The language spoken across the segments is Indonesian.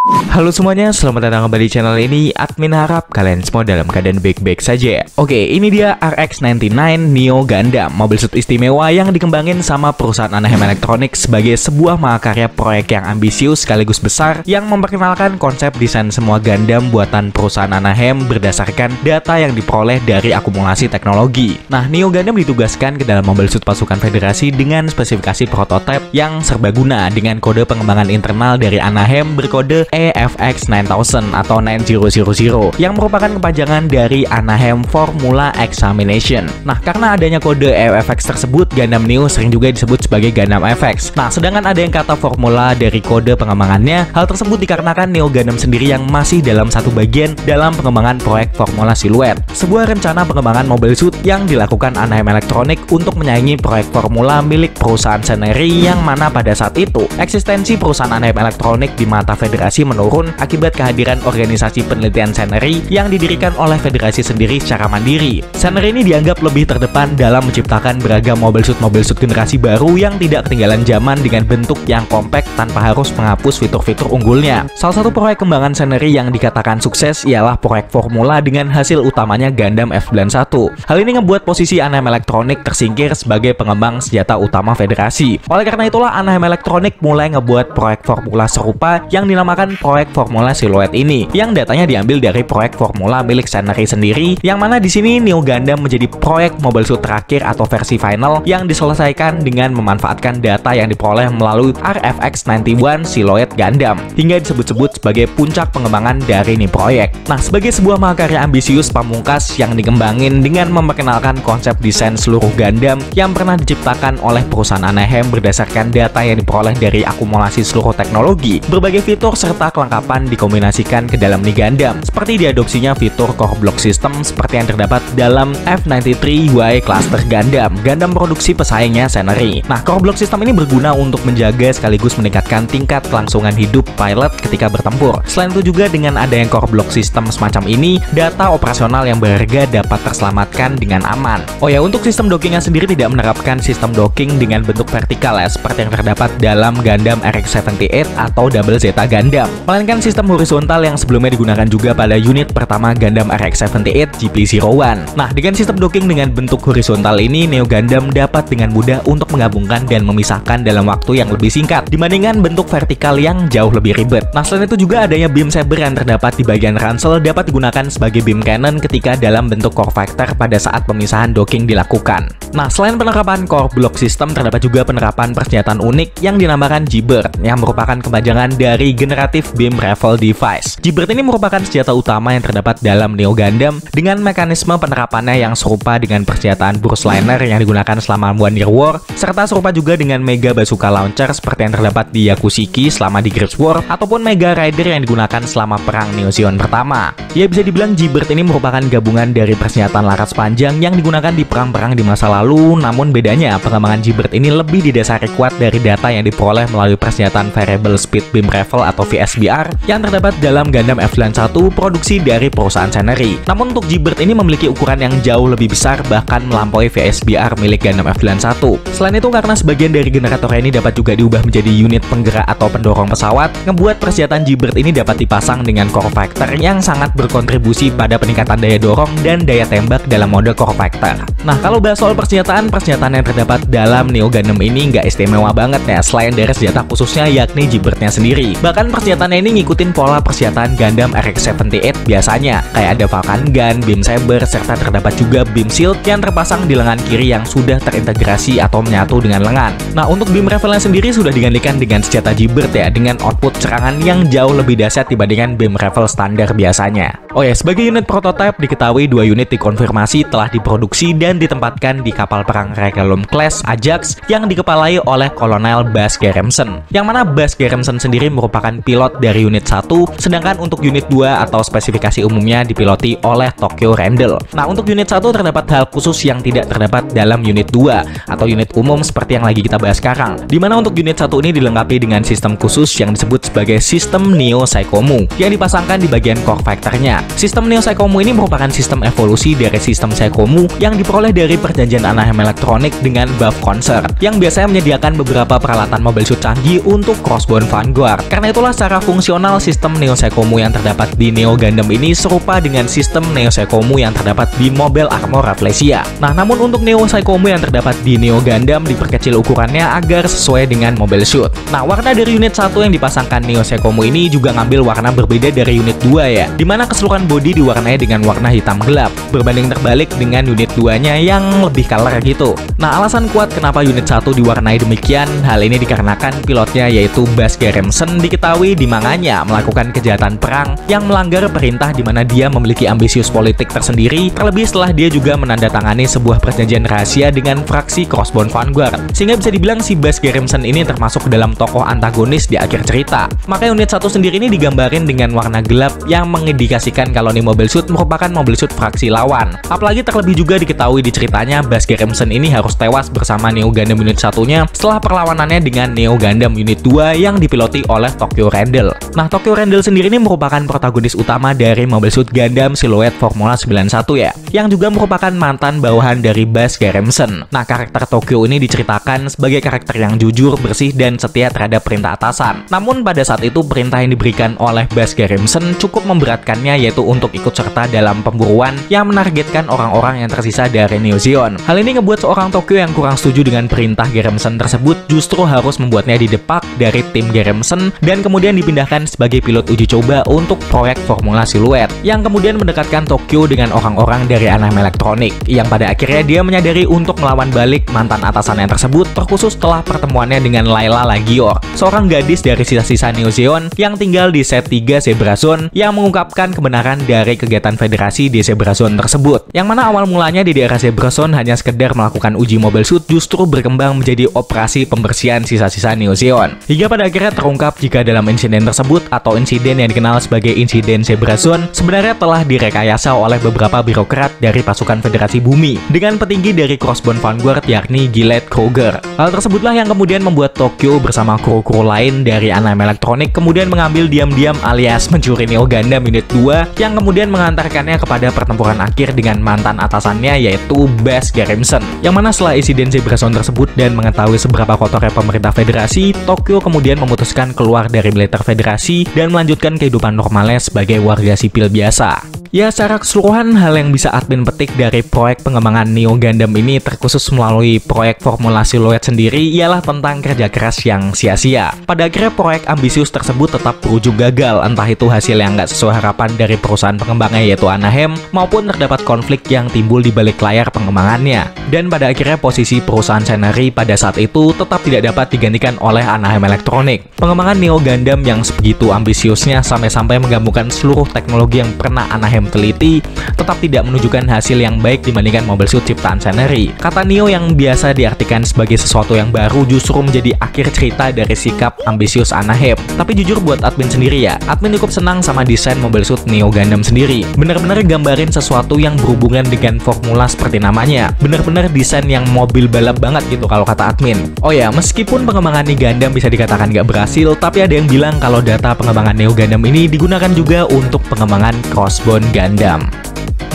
Halo semuanya, selamat datang kembali di channel ini. Admin harap kalian semua dalam keadaan baik-baik saja. Oke, ini dia RX-99 Neo Gundam, mobil suit istimewa yang dikembangin sama perusahaan Anaheim Electronics sebagai sebuah mahakarya proyek yang ambisius sekaligus besar yang memperkenalkan konsep desain semua Gundam buatan perusahaan Anaheim berdasarkan data yang diperoleh dari akumulasi teknologi. Nah, Neo Gundam ditugaskan ke dalam mobil suit pasukan Federasi dengan spesifikasi prototipe yang serbaguna dengan kode pengembangan internal dari Anaheim berkode EFX 9000 atau 9000 yang merupakan kepanjangan dari Anaheim Formula Examination. Nah, karena adanya kode EFX tersebut, Gundam Neo sering juga disebut sebagai Gundam FX. Nah, sedangkan ada yang kata formula dari kode pengembangannya, hal tersebut dikarenakan Neo Gundam sendiri yang masih dalam satu bagian dalam pengembangan proyek Formula Siluet, sebuah rencana pengembangan mobil suit yang dilakukan Anaheim Electronics untuk menyaingi proyek formula milik perusahaan Senergy, yang mana pada saat itu eksistensi perusahaan Anaheim Electronics di mata Federasi menurun akibat kehadiran organisasi penelitian Senergy yang didirikan oleh Federasi sendiri secara mandiri. Senergy ini dianggap lebih terdepan dalam menciptakan beragam mobil suit generasi baru yang tidak ketinggalan zaman dengan bentuk yang kompak tanpa harus menghapus fitur-fitur unggulnya. Salah satu proyek kembangan Senergy yang dikatakan sukses ialah proyek formula dengan hasil utamanya Gundam F91. Hal ini membuat posisi Anaheim Electronics tersingkir sebagai pengembang senjata utama Federasi. Oleh karena itulah Anaheim Electronics mulai ngebuat proyek formula serupa yang dinamakan proyek Formula Siluet ini, yang datanya diambil dari proyek formula milik Senergy sendiri, yang mana di sini Neo Gundam menjadi proyek mobil suit terakhir atau versi final yang diselesaikan dengan memanfaatkan data yang diperoleh melalui RFX 91 Siluet Gundam, hingga disebut-sebut sebagai puncak pengembangan dari ini proyek. Nah, sebagai sebuah mahakarya ambisius pamungkas yang dikembangin dengan memperkenalkan konsep desain seluruh Gundam yang pernah diciptakan oleh perusahaan Anaheim berdasarkan data yang diperoleh dari akumulasi seluruh teknologi, berbagai fitur serta kelengkapan dikombinasikan ke dalam Gundam, seperti diadopsinya fitur core block system seperti yang terdapat dalam F93Y Cluster Gundam produksi pesaingnya Senergy. Nah, core block system ini berguna untuk menjaga sekaligus meningkatkan tingkat kelangsungan hidup pilot ketika bertempur. Selain itu juga dengan adanya core block system semacam ini, data operasional yang berharga dapat terselamatkan dengan aman. Oh ya, untuk sistem dockingnya sendiri tidak menerapkan sistem docking dengan bentuk vertikal ya, seperti yang terdapat dalam Gundam RX-78 atau Double Zeta Gundam, melainkan sistem horizontal yang sebelumnya digunakan juga pada unit pertama Gundam RX-78 GP01. Nah, dengan sistem docking dengan bentuk horizontal ini, Neo Gundam dapat dengan mudah untuk menggabungkan dan memisahkan dalam waktu yang lebih singkat dibandingkan bentuk vertikal yang jauh lebih ribet. Nah, selain itu juga adanya beam saber yang terdapat di bagian ransel dapat digunakan sebagai beam cannon ketika dalam bentuk core vector pada saat pemisahan docking dilakukan. Nah, selain penerapan core block system, terdapat juga penerapan persenjataan unik yang dinamakan G-Bird, yang merupakan kepanjangan dari Generative Beam Rifle Device. G-Bird ini merupakan senjata utama yang terdapat dalam Neo Gundam dengan mekanisme penerapannya yang serupa dengan persenjataan burst liner yang digunakan selama One Year War, serta serupa juga dengan Mega Bazooka Launcher seperti yang terdapat di Yakushiki selama di Great War, ataupun Mega Rider yang digunakan selama perang Neo Zeon pertama. Ya, bisa dibilang G-Bird ini merupakan gabungan dari persenjataan laras panjang yang digunakan di perang-perang di masa lalu, namun bedanya pengembangan G-Bird ini lebih didasari kuat dari data yang diperoleh melalui persenjataan Variable Speed Beam Rifle atau VSBR yang terdapat dalam Gundam F91 produksi dari perusahaan Senergy. Namun untuk G-Bird ini memiliki ukuran yang jauh lebih besar, bahkan melampaui VSBR milik Gundam F91. Selain itu, karena sebagian dari generatornya ini dapat juga diubah menjadi unit penggerak atau pendorong pesawat, ngebuat persenjataan G-Bird ini dapat dipasang dengan core vector yang sangat berkontribusi pada peningkatan daya dorong dan daya tembak dalam mode core vector. Nah, kalau bahas soal persenjataan yang terdapat dalam Neo Gundam ini nggak istimewa banget ya, selain dari senjata khususnya yakni G-Bird-nya sendiri. Bahkan persenjataannya ini ngikutin pola persenjataan Gundam RX-78 biasanya, kayak ada Falcon Gun, Beam Saber, serta terdapat juga Beam Shield yang terpasang di lengan kiri yang sudah terintegrasi atau menyatu dengan lengan. Nah, untuk Beam Rifle-nya sendiri sudah digantikan dengan senjata G-Bird ya, dengan output serangan yang jauh lebih dahsyat dibandingkan Beam Rifle standar biasanya. Oh ya, sebagai unit prototipe diketahui 2 unit dikonfirmasi telah diproduksi dan ditempatkan di kapal perang Regalum Class Ajax yang dikepalai oleh Kolonel Bas Garrison, yang mana Bas Garrison sendiri merupakan pilot dari unit 1, sedangkan untuk unit 2 atau spesifikasi umumnya dipiloti oleh Tokyo Randall. Nah, untuk unit 1 terdapat hal khusus yang tidak terdapat dalam unit 2 atau unit umum seperti yang lagi kita bahas sekarang, dimana untuk unit 1 ini dilengkapi dengan sistem khusus yang disebut sebagai sistem Neo Psychomu yang dipasangkan di bagian core vectornya. Sistem Neo Psychomu ini merupakan sistem evolusi dari sistem Psychomu yang diperoleh dari perjanjian Anaheim Electronics dengan Buff Concert, yang biasanya menyediakan beberapa peralatan mobil suit canggih untuk Crossbone Vanguard. Karena itulah secara Secara fungsional, sistem Neo Seikomu yang terdapat di Neo Gundam ini serupa dengan sistem Neo Seikomu yang terdapat di Mobile Armor Rafflesia. Nah, namun untuk Neo Seikomu yang terdapat di Neo Gundam diperkecil ukurannya agar sesuai dengan Mobile Suit. Nah, warna dari unit 1 yang dipasangkan Neo Seikomu ini juga ngambil warna berbeda dari unit 2 ya, dimana keseluruhan bodi diwarnai dengan warna hitam gelap, berbanding terbalik dengan unit 2-nya yang lebih color gitu. Nah, alasan kuat kenapa unit 1 diwarnai demikian, hal ini dikarenakan pilotnya yaitu Bas Garremson diketahui di manganya melakukan kejahatan perang yang melanggar perintah di mana dia memiliki ambisius politik tersendiri, terlebih setelah dia juga menandatangani sebuah perjanjian rahasia dengan fraksi Crossbone Vanguard. Sehingga bisa dibilang si Bas Garremson ini termasuk dalam tokoh antagonis di akhir cerita. Maka unit 1 sendiri ini digambarin dengan warna gelap yang mengindikasikan kalau nih Mobile Suit merupakan Mobile Suit fraksi lawan. Apalagi terlebih juga diketahui di ceritanya Bas Garremson ini harus tewas bersama Neo Gundam unit 1-nya setelah perlawanannya dengan Neo Gundam unit 2 yang dipiloti oleh Tokyo Randall. Nah, Tokyo Randall sendiri ini merupakan protagonis utama dari Mobile Suit Gundam Silhouette Formula 91 ya, yang juga merupakan mantan bawahan dari Bas Garremson. Nah, karakter Tokyo ini diceritakan sebagai karakter yang jujur, bersih, dan setia terhadap perintah atasan. Namun pada saat itu perintah yang diberikan oleh Bas Garremson cukup memberatkannya, yaitu untuk ikut serta dalam pemburuan yang menargetkan orang-orang yang tersisa dari Neo Zeon. Hal ini ngebuat seorang Tokyo yang kurang setuju dengan perintah Garremson tersebut justru harus membuatnya didepak dari tim Garremson dan kemudian dipindahkan sebagai pilot uji coba untuk proyek Formula Silhouette yang kemudian mendekatkan Tokyo dengan orang-orang dari Anaheim Electronic yang pada akhirnya dia menyadari untuk melawan balik mantan atasannya tersebut, terkhusus setelah pertemuannya dengan Layla Lagior, seorang gadis dari sisa-sisa Neo Zeon yang tinggal di set 3 Zebra Zone yang mengungkapkan kebenaran dari kegiatan federasi di Zebra Zone tersebut, yang mana awal mulanya di daerah Zebra Zone hanya sekedar melakukan uji Mobile Suit justru berkembang menjadi operasi pembersihan sisa-sisa Neo Zeon, hingga pada akhirnya terungkap jika dalam insiden tersebut atau insiden yang dikenal sebagai insiden Zebra Zone sebenarnya telah direkayasa oleh beberapa birokrat dari pasukan Federasi Bumi dengan petinggi dari Crossbone Vanguard yakni Gillette Kruger. Hal tersebutlah yang kemudian membuat Tokyo bersama kru-kru lain dari Anaheim Electronic kemudian mengambil diam-diam alias mencuri Neo Gundam unit 2 yang kemudian mengantarkannya kepada pertempuran akhir dengan mantan atasannya yaitu Bas Garremson. Yang mana setelah insiden Zebra Zone tersebut dan mengetahui seberapa kotornya pemerintah Federasi, Tokyo kemudian memutuskan keluar dari militer Federasi dan melanjutkan kehidupan normalnya sebagai warga sipil biasa. Ya, secara keseluruhan hal yang bisa admin petik dari proyek pengembangan Neo Gundam ini terkhusus melalui proyek Formula Silhouette sendiri ialah tentang kerja keras yang sia-sia. Pada akhirnya proyek ambisius tersebut tetap berujung gagal, entah itu hasil yang nggak sesuai harapan dari perusahaan pengembangnya yaitu Anaheim, maupun terdapat konflik yang timbul di balik layar pengembangannya. Dan pada akhirnya posisi perusahaan Scenery pada saat itu tetap tidak dapat digantikan oleh Anaheim Electronic. Pengembangan Neo Gundam yang sebegitu ambisiusnya sampai-sampai menggabungkan seluruh teknologi yang pernah Anaheim teliti tetap tidak menunjukkan hasil yang baik dibandingkan Mobile Suit ciptaan Scenery. Kata Neo yang biasa diartikan sebagai sesuatu yang baru justru menjadi akhir cerita dari sikap ambisius Anaheim. Tapi jujur buat admin sendiri ya, admin cukup senang sama desain Mobile Suit Neo Gundam sendiri. Bener-bener gambarin sesuatu yang berhubungan dengan formula seperti namanya. Bener-bener desain yang mobil balap banget gitu kalau kata admin. Oh ya, meskipun pengembangan Neo Gundam bisa dikatakan nggak berhasil, tapi ada yang bilang kalau data pengembangan Neo Gundam ini digunakan juga untuk pengembangan Crossbone Gundam.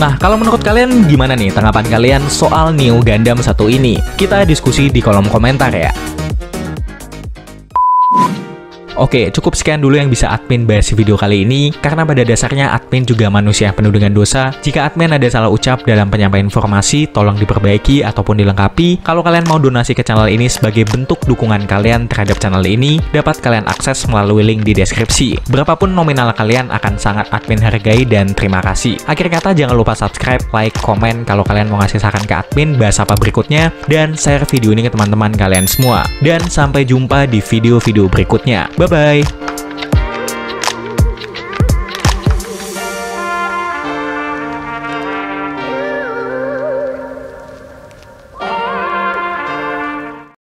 Nah, kalau menurut kalian gimana nih tanggapan kalian soal Neo Gundam 1 ini? Kita diskusi di kolom komentar ya. Oke, cukup sekian dulu yang bisa admin bahas di video kali ini, karena pada dasarnya admin juga manusia penuh dengan dosa. Jika admin ada salah ucap dalam penyampaian informasi, tolong diperbaiki ataupun dilengkapi. Kalau kalian mau donasi ke channel ini sebagai bentuk dukungan kalian terhadap channel ini, dapat kalian akses melalui link di deskripsi. Berapapun nominal kalian akan sangat admin hargai dan terima kasih. Akhir kata, jangan lupa subscribe, like, komen kalau kalian mau ngasih saran ke admin bahas apa berikutnya, dan share video ini ke teman-teman kalian semua. Dan sampai jumpa di video-video berikutnya. Bye-bye!